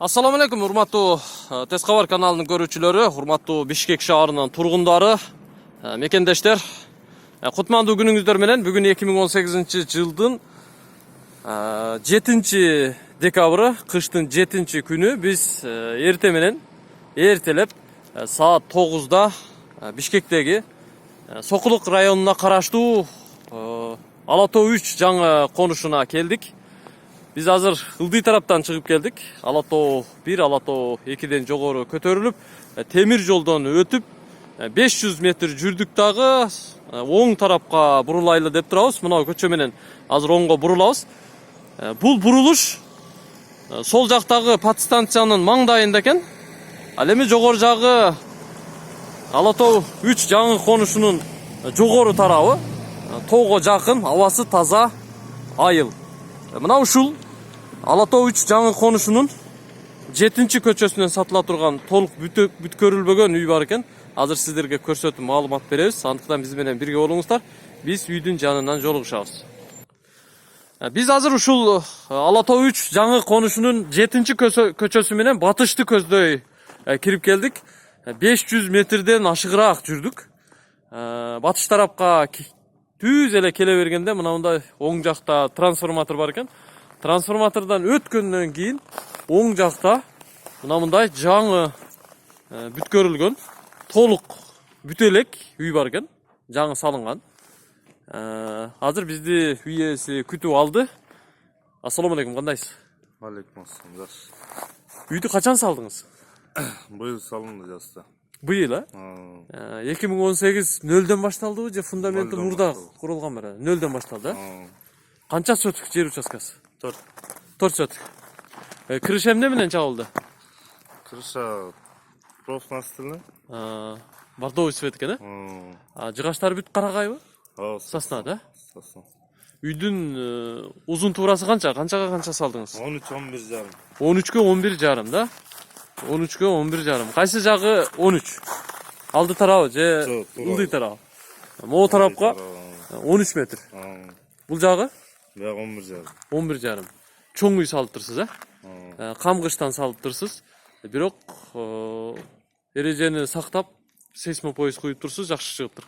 Assalamu alaikum, урматтуу Тез кабар каналынын көрүүчүлөрү, урматтуу Бишкек шаарынын тургундары, мекендештер. Кутмандуу күнүңүздөр менен. Бүгүн 2018-жылдын 7 декабры, кыштын 7 күнү биз эрте менен эртелеп саат 9-да Бишкектеги Сокулук районуна караштуу Ала Тоо 3 жаңы конушуна келдик. Biz hazır Ылдый тараптан чыгып келдик. Ала Тоо 1, Ала Тоо 2ден жогору көтөрүлүп, темир жолдон өтүп, 500 метр жүрдүк дагы оң тарапка бурулайлы деп турабыз. Мына көчө менен азыр оңго бурулабыз. Бул бурулуш сол жактагы подстанциянын маңдайында экен. Ал эми жогору жагы Ала Тоо 3 жаңы конушунун жогору тарабы тоого жакын, абасы таза, айыл. Мына ушул Ала Тоо 3 жаңы конушунун 7 көчөсүнөн сатыла турган толук бүткөрүлбөгөн үй бар экен. Азыр сиздерге көрсөтүп маалымат беребиз. Андыктан биз менен бирге болуңуздар. Биз үйдүн жанынан жолугушабыз. Биз азыр ушул Ала Тоо 3 жаңы конушунун 7 көчөсү менен батышты көздөй кирип келдик. 500 метрден ашыгыраак жүрдүк. Батыш тарапка түз эле келе бергенде мындай оң жакта трансформатор бар экен. Трансформатордан өткөндөн кийин оң жакта мындай жаңы бүткөрүлгөн толук бүтелек үй бар экен. Жаңы салынган. Азыр бизди үй ээси күтүп алды. Ассаламу алейкум, кандайсыз? Алейкум ассалам, жакшы. Үйдү качан салдыңыз? Быйыл салынды жаста. Быйыл, 2018 нөлдөн башталдыбы же фундаменти мурда курулган бара? Нөлдөн башталды, Канча соток жер участкасы? 4 соток. Кырыш эмне менен чабылды? Крыша профнастылы. Бордовый цвет экен, жыгаштары бүт карагайбы? Сосна, да? Сосна. Үйдүн узун туурасы канча? Канчага салдыңыз? 13-11 жарым. 13-кө 11 жарым, да? 13-кө 11 жарым. Кайсы жагы 13? Алды тарабы же ылдый тарабы? Могу тарапка 13 метр. Бул жагы? Бияк 11 жарым. 11 жарым. Чоң үй салып турсуз, камгыштан салып турсуз. Бирок эрежени сактап, сейсмопояс коюп турсуз, жакшы чыгыптыр.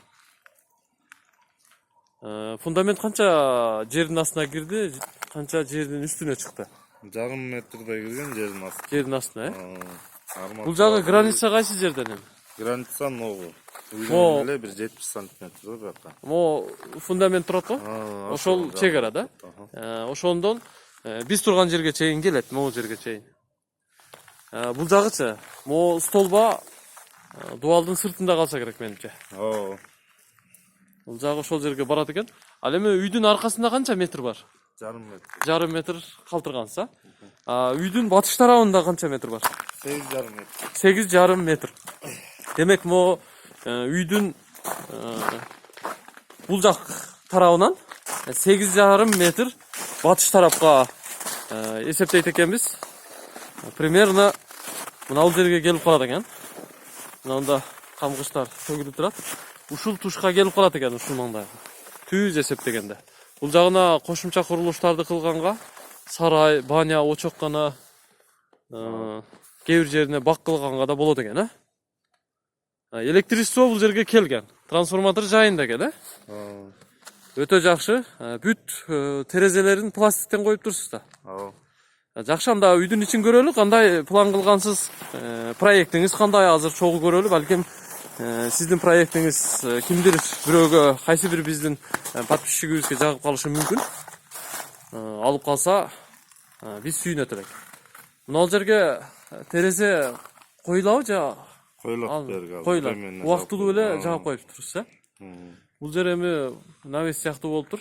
Фундамент канча жердин астына кирди, канча жердин үстүнө чыкты? Жарым метрдей кирген жердин астына. Жердин астына, Бул жагы граница кайсы жерден? Граница ногу. Үйдөн эле бир 70 сантиметр бияка. Мо фундамент турат го? Ошол чегара, да? Ошондон биз турган жерге чейин келет, могу жерге чейин. Бул жагычы, мо столба дубалдын сыртында калса керек менимче. Бул жагы ошол жерге барат экен. Ал эми үйдүн аркасында канча метр бар? Жарым метр. Жарым метр калтырганса. Үйдүн батыш тарабында канча метр бар? 8,5 метр. 8,5 метр. Демек, мо үйдүн бул жак тарабынан 8,5 метр батыш тарапка эсептейт экенбиз. Примерно мына жерге келип калат экен. Мында камгыштар төгүлүп турат. Ушул тушка келип калат экен, ушул маңдайга. Түз эсептегенде. Бул жагына кошумча курулуштарды кылганга сарай, баня, очоккана, кээ бир жерине бак кылганга да болот экен, Электричество бул жерге келген. Трансформатор жайында экен, Өтө жакшы. Бүт терезелерин пластиктен коюп турсуз да. Жакшы, анда үйдүн ичин көрөлү. Кандай план кылгансыз? Проектиңиз кандай? Азыр чогуу көрөлү. Балким сиздин проектиңиз кимдир бирөөгө, кайсы бир биздин подписчигибизге жагып калышы мүмкүн. Алып калса, биз сүйүнөт элек. Мына жерге терезе коюлабы же? Коюлат берге. Коюлат. Убактылуу эле жаап коюп турсуз, Бул жер эми навес сыяктуу болуп тур.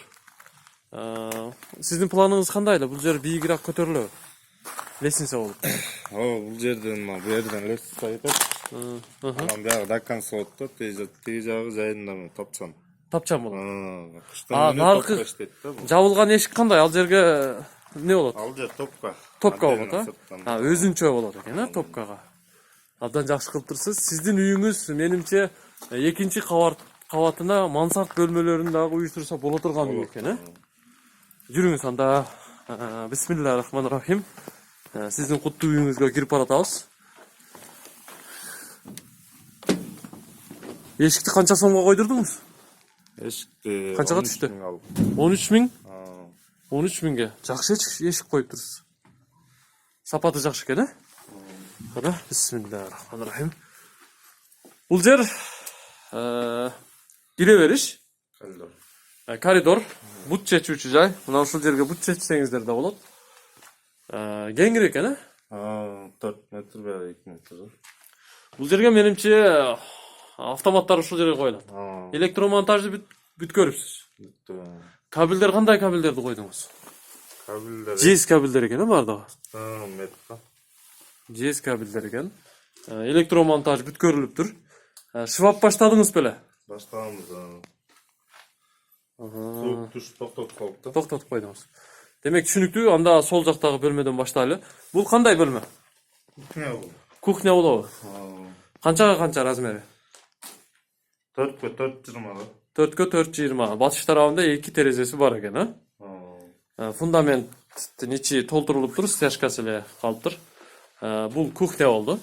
Сиздин планыңыз кандай эле? Бул жер бийигирээк көтөрүлөбү? Лестница болуп. Бул жерден, бу жерден лестница кетет. Анан бияга до конца отто, тиги жагы жайында тапчан. Тапчан болот. Наркы жабылган эшик кандай? Ал жерге эмне болот? Ал жер топка. Топка болот, өзүнчө болот экен, топкага. Абдан жакшы кылып турсуз. Сиздин үйүңүз менимче экинчи кабатына мансард бөлмөлөрүн дагы уюштурса боло турган үй экен, Жүрүңүз анда. Бисмиллахиррахманиррахим. Сиздин куттуу үйүңүзгө кирип баратабыз. Эшикти канча сомго койдурдуңуз? Эшикти Канчага түштү? 13 миң? 13 миңге. Жакшы эшик коюп турсуз. Сапаты жакшы экен, Кана, бисмиллахиррахманиррахим. Бул жер кире бериш. Коридор. Бут чечүүчү жай. Мына ушул жерге бут чечсеңиздер да болот. Кеңири экен, 4 метр бери 2 метр. Бул жерге менимче автоматтар ушул жерге коюлат. Электромонтажды бүт көрүпсүз. Кабелдер кандай кабелдерди койдуңуз? Кабелдер. GS кабелдер экен, бардыгы. Метр. GS кабелдер экен. Электромонтаж бүт көрүлүптүр. Шыбап баштадыңыз беле? Баштаганбыз. Суук туш токтотуп калыптыр. Токтотуп койдуңуз. Демек түшүнүктүү. Анда сол жактагы бөлмөдөн баштайлы. Бул кандай бөлмө? Кухня болобу? Канчага канча размери? 4-кө 4,20. 4-кө 4,20. Батыш тарабында 2 терезеси бар экен, Фундаменттин ичи толтурулуптур, стяжкасы эле калыптыр. Бул кухня болду.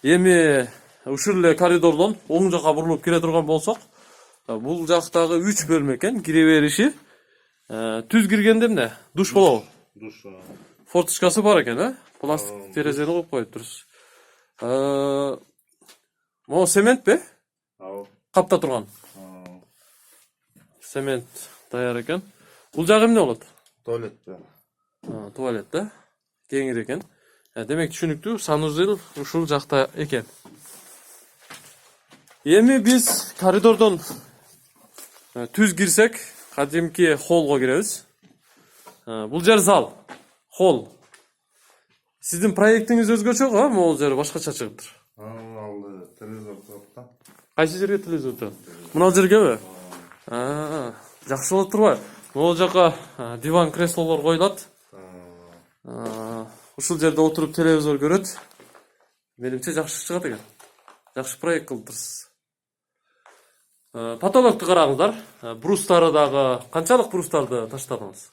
Эми ушул эле коридордон оң жакка бурулуп кире турган болсок, бул жактагы 3 бөлмө экен, кире бериши. Түз киргенде эмне? Душ болобу? Душ. Форточкасы бар экен, Пластик терезени коюп коюптурсуз. Могу цементпи? Капта турган. Цемент даяр экен. Бул жагы эмне болот? Туалет. Туалет да. Кеңири экен. Демек түшүнүктүү, санузел ушул жакта экен. Эми биз коридордон түз кирсек, кадимки холлго киребиз. Бул жер зал, холл. Сиздин проектиңиз өзгөчө го, могул жери башкача чыгыптыр. Алды телевизор турат да. Кайсы жерге телевизор турат? Мына жергеби? Жакшы болот турбайбы? Могул жака диван, креслолор коюлат. Ушул жерде отуруп телевизор көрөт. Менимче жакшы чыгат экен. Жакшы проект кылыптырсыз. Потолокту караңыздар. Брустары дагы канчалык брустарды таштадыңыз?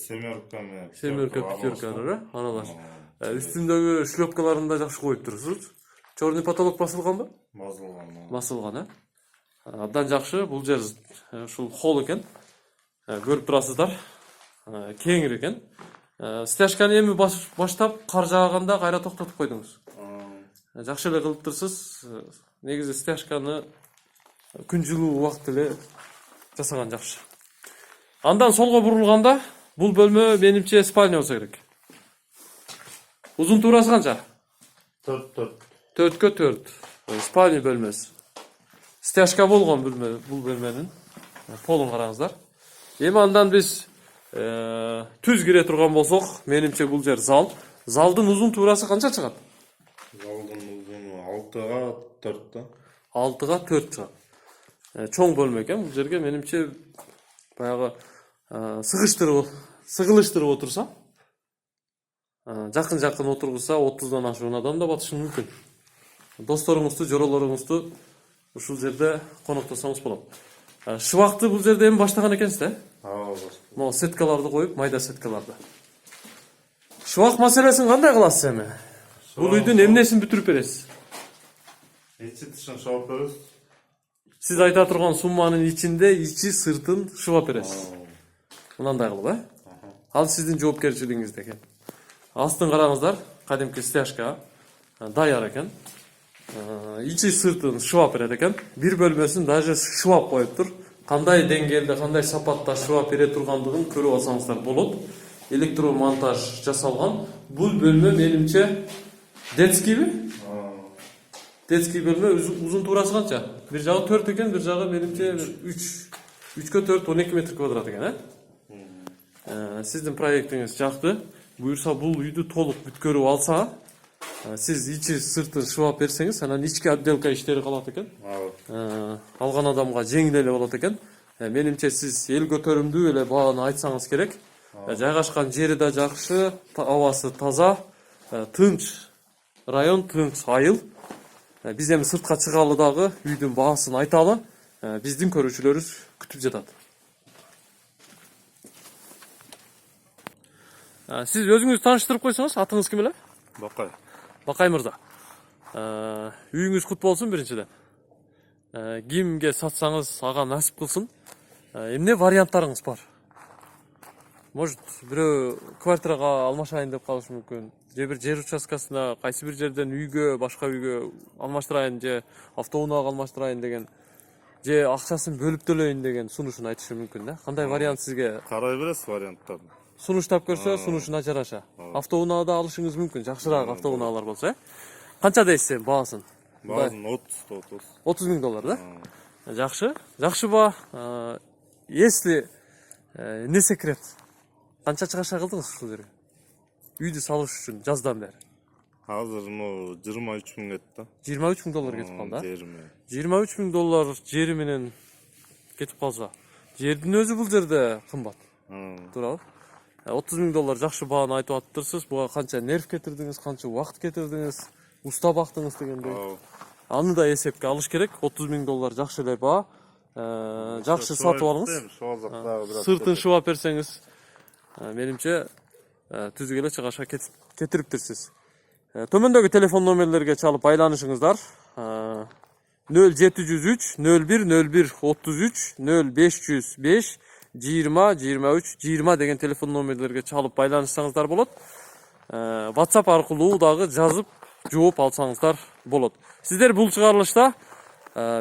Семерка, пятерка, аралаш. Үстүндөгү шлепкаларын да жакшы коюп турсуз. Черный потолок басылганбы? Басылган, Абдан жакшы. Бул жер ушул холл экен. Көрүп турасыздар. Кеңири экен. Стяжканы эми баштап кар жааганда кайра токтотуп койдуңуз. Жакшы эле кылыптырсыз. Негизи стяжканы күн жылуу убакыт эле жасаган жакшы. Андан солго бурулганда бул бөлмө менимче спальня болсо керек. Узун туурасы канча? 4. 4-кө 4. Спальня бөлмөсү. Стяжка болгон бөлмө, бул бөлмөнүн полун караңыздар. Эми андан биз түз кире турган болсок, менимче бул жер зал. Залдын узун туурасы канча чыгат? Залдын узуну 6-га 4 да. 6-га 4 чыгат. Чоң бөлмө экен. Бул жерге менимче баягы сыгылыштырып отурса, жакын отургузса 30дан ашуун адам да батышы мүмкүн. Досторуңузду, жоролоруңузду ушул жерде коноктосоңуз болот. Шыбакты бул жерде эми баштаган экенсиз, Могу сеткаларды коюп, майда сеткаларды. Шыбак маселесин кандай кыласыз эми? Бул үйдүн эмнесин бүтүрүп бересиз? Ичи тышын шабап беребиз. Сиз айта турган сумманын ичинде ичи сыртын шыбап бересиз. Мынандай кылып, Ал сиздин жоопкерчилигиңизде экен. Астын караңыздар, кадимки стяжка даяр экен. Ичи сыртын шыбап берет экен. Бир бөлмөсүн даже шыбап коюптур. Кандай деңгээлде, кандай сапатта шыбап бере тургандыгын көрүп алсаңыздар болот. Электромонтаж жасалган. Бул бөлмө менимче детскийби? Детский бөлмө узун туурасы канча? Бир жагы 4 экен, бир жагы менимче 3-кө 4 12 метр квадрат экен, Сиздин проектиңиз жакты. Буюрса бул үйдү толук бүткөрүп алса, сиз ичи сыртын шыбап берсеңиз, анан ички отделка иштери калат экен. Алган адамга жеңил эле болот экен. Менимче сиз эл көтөрүмдүү эле бааны айтсаңыз керек. Жайгашкан жери да жакшы, абасы таза, тынч район, тынч айыл. Биз эми сыртка чыгалы дагы үйдүн баасын айталы. Биздин көрүүчүлөрүбүз күтүп жатат. Сиз өзүңүздү тааныштырып койсоңуз, атыңыз ким эле? Бакай. Бакай мырза. Үйүңүз кут болсун биринчиден. Кимге сатсаңыз ага насип кылсын. Эмне варианттарыңыз бар? Может, бирөө квартирага алмашайын деп калышы мүмкүн. Же бир жер участкасына кайсы бир жерден үйгө, башка үйгө алмаштырайын, же автоунаага алмаштырайын деген, же акчасын бөлүп төлөйүн деген сунушун айтышы мүмкүн да. Кандай вариант сизге Карай бересиз варианттарды. сунуштап көрсө, сунушуна жараша. Автоунаада алышыңыз мүмкүн, жакшыраак автоунаалар болсо, Канча дейсиз баасын? Баазын 30 миң доллар да? Жакшы. Жакшы баа. Если не секрет, канча чыгаша кылдыңыз ушул жерге? Үйдү салыш үчүн жаздан бери. Азыр 23 миң кетти да. 23 миң доллар кетип калды. Жериме. 23 миң доллар жери менен кетип калса, жердин өзү бул жерде кымбат. Туурабы? 30 миң доллар жакшы бааны айтып атыптырсыз. Буга канча нерв кетирдиңиз, канча убакыт кетирдиңиз, уста бактыңыз дегендей. Аны да эсепке алыш керек. 30 миң доллар жакшы эле баа. Жакшы сатып алыңыз. Сыртын шыбап берсеңиз, менимче түзүк эле чыгашка кетириптирсиз. Төмөндөгү телефон номерлерге чалып байланышыңыздар. 0703 01 01 33 0505 20 23 20 деген телефон номерлерге чалып байланышсаңыздар болот. WhatsApp аркылуу дагы жазып жооп алсаңыздар болот. Сиздер бул чыгарылышта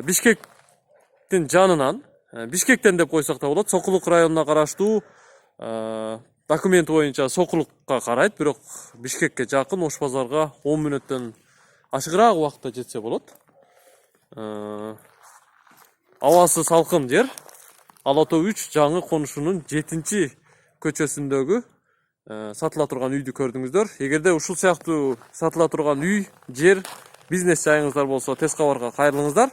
Бишкектин жанынан, Бишкектен деп койсок да болот, Сокулук районуна караштуу документ боюнча Сокулукка карайт, бирок Бишкекке жакын Ош базарга 10 мүнөттөн ашыгыраак убакытта жетсе болот. Абасы салкын жер. Ала Тоо 3 жаңы конушунун 7-чи көчөсүндөгү сатыла турган үйдү көрдүңүздөр. Эгерде ушул сыяктуу сатыла турган үй, жер, бизнес жайыңыздар болсо, тез кабарга кайрылыңыздар.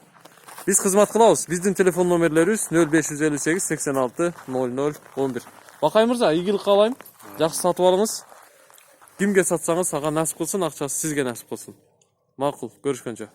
Биз кызмат кылабыз. Биздин телефон номерлерибиз 0558 86 00 11. Бакай мырза, ийгилик каалайм. Жакшы сатып алыңыз. Кимге сатсаңыз ага насип кылсын, акчасы сизге насип кылсын. Макул, көрүшкөнчө.